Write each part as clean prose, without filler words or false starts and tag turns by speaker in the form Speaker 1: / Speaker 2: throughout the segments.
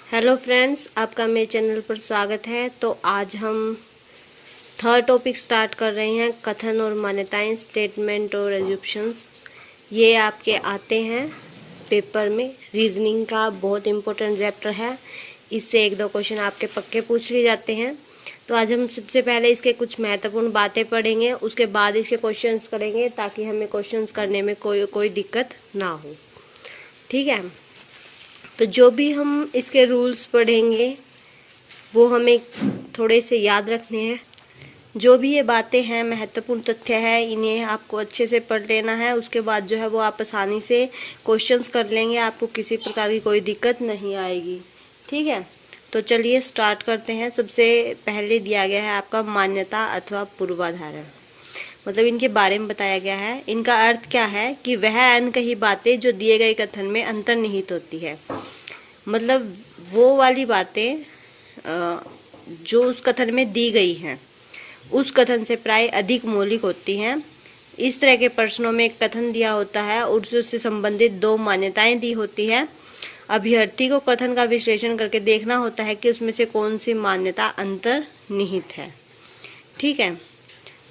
Speaker 1: Hello friends, आपका मेरे channel पर स्वागत है। तो आज हम थर्ड टॉपिक स्टार्ट कर रहे हैं, कथन और मान्यताएं, स्टेटमेंट और एज्यूप्शंस। ये आपके आते हैं पेपर में। रीजनिंग का बहुत इंपॉर्टेंट चैप्टर है, इससे एक दो क्वेश्चन आपके पक्के पूछ लिए जाते हैं। तो आज हम सबसे पहले इसके कुछ महत्वपूर्ण बातें पढ़ेंगे, उसके बाद इसके क्वेश्चंस करेंगे ताकि हमें क्वेश्चंस करने में कोई दिक्कत ना हो। ठीक है, तो जो भी हम इसके रूल्स पढ़ेंगे वो हमें थोड़े से याद रखने हैं। जो भी ये बातें हैं, महत्वपूर्ण तथ्य है, इन्हें आपको अच्छे से पढ़ लेना है। उसके बाद जो है वो आप आसानी से क्वेश्चंस कर लेंगे, आपको किसी प्रकार की कोई दिक्कत नहीं आएगी। ठीक है, तो चलिए स्टार्ट करते हैं। सबसे पहले दिया गया है आपका मान्यता अथवा पूर्वाधारण, मतलब इनके बारे में बताया गया है। इनका अर्थ क्या है कि वह अनकही बातें जो दिए गए कथन में अंतर्निहित होती है, मतलब वो वाली बातें जो उस कथन में दी गई हैं उस कथन से प्राय अधिक मौलिक होती हैं। इस तरह के प्रश्नों में एक कथन दिया होता है और उससे संबंधित दो मान्यताएं दी होती है। अभ्यर्थी को कथन का विश्लेषण करके देखना होता है कि उसमें से कौन सी मान्यता अंतर्निहित है। ठीक है,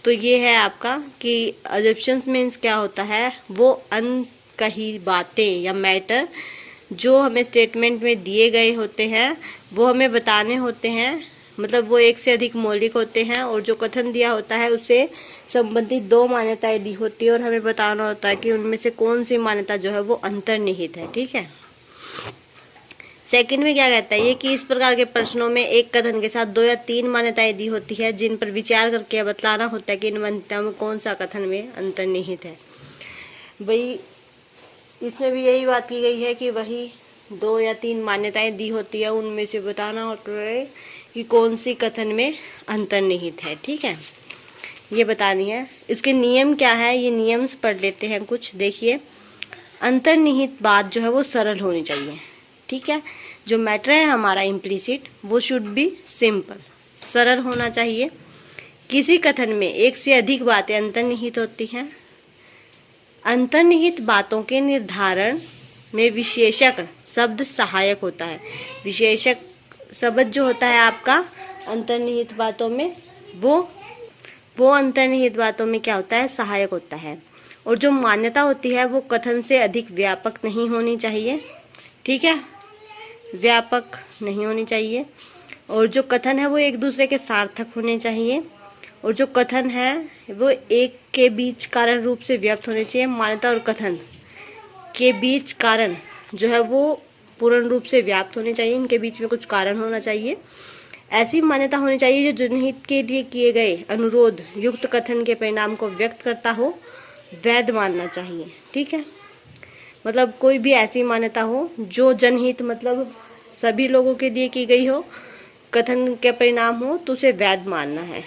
Speaker 1: तो ये है आपका कि अजम्पशंस मीन्स क्या होता है, वो अनकही बातें या मैटर जो हमें स्टेटमेंट में दिए गए होते हैं वो हमें बताने होते हैं, मतलब वो एक से अधिक मौलिक होते हैं। और जो कथन दिया होता है उससे संबंधित दो मान्यताएं दी होती है और हमें बताना होता है कि उनमें से कौन सी मान्यता जो है वो अंतर्निहित है। ठीक है, सेकंड में क्या कहता है ये कि इस प्रकार के प्रश्नों में एक कथन के साथ दो या तीन मान्यताएं दी होती है जिन पर विचार करके बतलाना होता है कि इन मान्यताओं में कौन सा कथन में अंतर्निहित है। भाई इसमें भी यही बात की गई है कि वही दो या तीन मान्यताएं दी होती है, उनमें से बताना होता है कि कौन सी कथन में अंतर्निहित है। ठीक है, ये बतानी है। इसके नियम क्या है, ये नियम्स पढ़ लेते हैं कुछ। देखिए, अंतर्निहित बात जो है वो सरल होनी चाहिए। ठीक है, जो मैटर है हमारा इम्प्लिसिट वो शुड बी सिंपल, सरल होना चाहिए। किसी कथन में एक से अधिक बातें अंतर्निहित होती हैं। अंतर्निहित बातों के निर्धारण में विशेषक शब्द सहायक होता है। विशेषक शब्द जो होता है आपका अंतर्निहित बातों में, वो अंतर्निहित बातों में क्या होता है, सहायक होता है। और जो मान्यता होती है वो कथन से अधिक व्यापक नहीं होनी चाहिए। ठीक है, व्यापक नहीं होनी चाहिए। और जो कथन है वो एक दूसरे के सार्थक होने चाहिए। और जो कथन है वो एक के बीच कारण रूप से व्यक्त होने चाहिए। मान्यता और कथन के बीच कारण जो है वो पूर्ण रूप से व्याप्त होने चाहिए, इनके बीच में कुछ कारण होना चाहिए। ऐसी मान्यता होनी चाहिए जो जनहित के लिए किए गए अनुरोध युक्त कथन के परिणाम को व्यक्त करता हो, वैध मानना चाहिए। ठीक है, मतलब कोई भी ऐसी मान्यता हो जो जनहित मतलब सभी लोगों के लिए की गई हो, कथन के परिणाम हो, तो उसे वैध मानना है।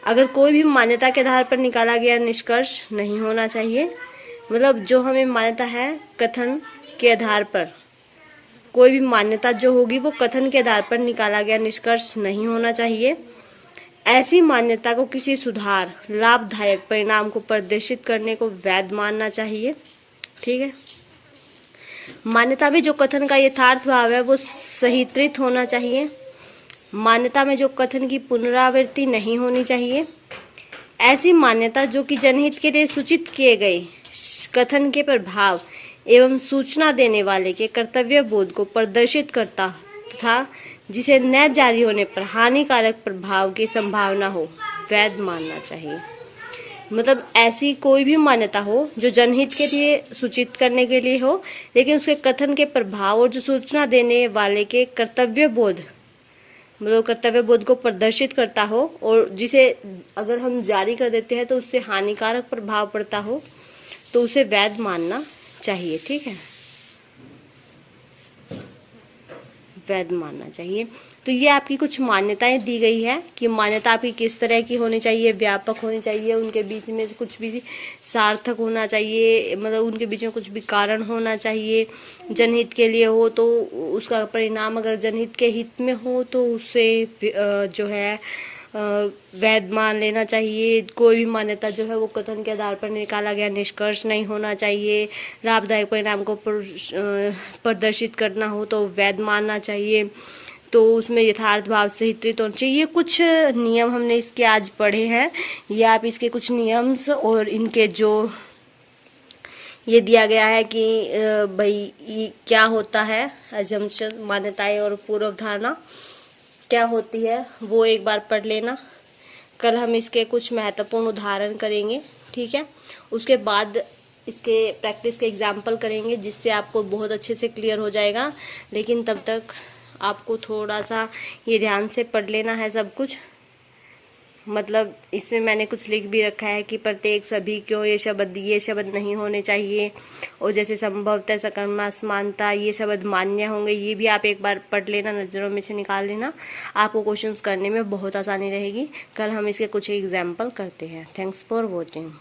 Speaker 1: अगर कोई भी मान्यता के आधार पर निकाला गया निष्कर्ष नहीं होना चाहिए, मतलब जो हमें मान्यता है कथन के आधार पर, कोई भी मान्यता जो होगी वो कथन के आधार पर निकाला गया निष्कर्ष नहीं होना चाहिए। ऐसी मान्यता को किसी सुधार लाभदायक परिणाम को प्रदर्शित करने को वैध मानना चाहिए। ठीक है, मान्यता में जो कथन का यथार्थ भाव है वो सहिकृत होना चाहिए। मान्यता में जो कथन की पुनरावृत्ति नहीं होनी चाहिए। ऐसी मान्यता जो कि जनहित के लिए सूचित किए गए कथन के प्रभाव एवं सूचना देने वाले के कर्तव्य बोध को प्रदर्शित करता था, जिसे न जारी होने पर हानिकारक प्रभाव की संभावना हो, वैध मानना चाहिए। मतलब ऐसी कोई भी मान्यता हो जो जनहित के लिए सूचित करने के लिए हो, लेकिन उसके कथन के प्रभाव और जो सूचना देने वाले के कर्तव्य बोध, मतलब कर्तव्य बोध को प्रदर्शित करता हो, और जिसे अगर हम जारी कर देते हैं तो उससे हानिकारक प्रभाव पड़ता हो, तो उसे वैध मानना चाहिए। ठीक है, वैध मानना चाहिए। तो ये आपकी कुछ मान्यताएं दी गई है कि मान्यता आपकी किस तरह की होनी चाहिए, व्यापक होनी चाहिए, उनके बीच में कुछ भी सार्थक होना चाहिए, मतलब उनके बीच में कुछ भी कारण होना चाहिए। जनहित के लिए हो तो उसका परिणाम अगर जनहित के हित में हो तो उससे जो है वैध मान लेना चाहिए। कोई भी मान्यता जो है वो कथन के आधार पर निकाला गया निष्कर्ष नहीं होना चाहिए। लाभदायक परिणाम को प्रदर्शित करना हो तो वैध मानना चाहिए। तो उसमें यथार्थ भाव से हित होना चाहिए। ये कुछ नियम हमने इसके आज पढ़े हैं। ये आप इसके कुछ नियम्स और इनके जो ये दिया गया है कि भाई ये क्या होता है, अजम्पशन मान्यताएं और पूर्व धारणा क्या होती है, वो एक बार पढ़ लेना। कल हम इसके कुछ महत्वपूर्ण उदाहरण करेंगे, ठीक है। उसके बाद इसके प्रैक्टिस के एग्जाम्पल करेंगे, जिससे आपको बहुत अच्छे से क्लियर हो जाएगा। लेकिन तब तक आपको थोड़ा सा ये ध्यान से पढ़ लेना है सब कुछ। मतलब इसमें मैंने कुछ लिख भी रखा है कि प्रत्येक, सभी, क्यों, ये शब्द नहीं होने चाहिए। और जैसे संभवतः, सकर्मक, समानता, ये शब्द मान्य होंगे। ये भी आप एक बार पढ़ लेना, नज़रों में से निकाल लेना। आपको क्वेश्चंस करने में बहुत आसानी रहेगी। कल हम इसके कुछ एग्जाम्पल करते हैं। Thanks for watching.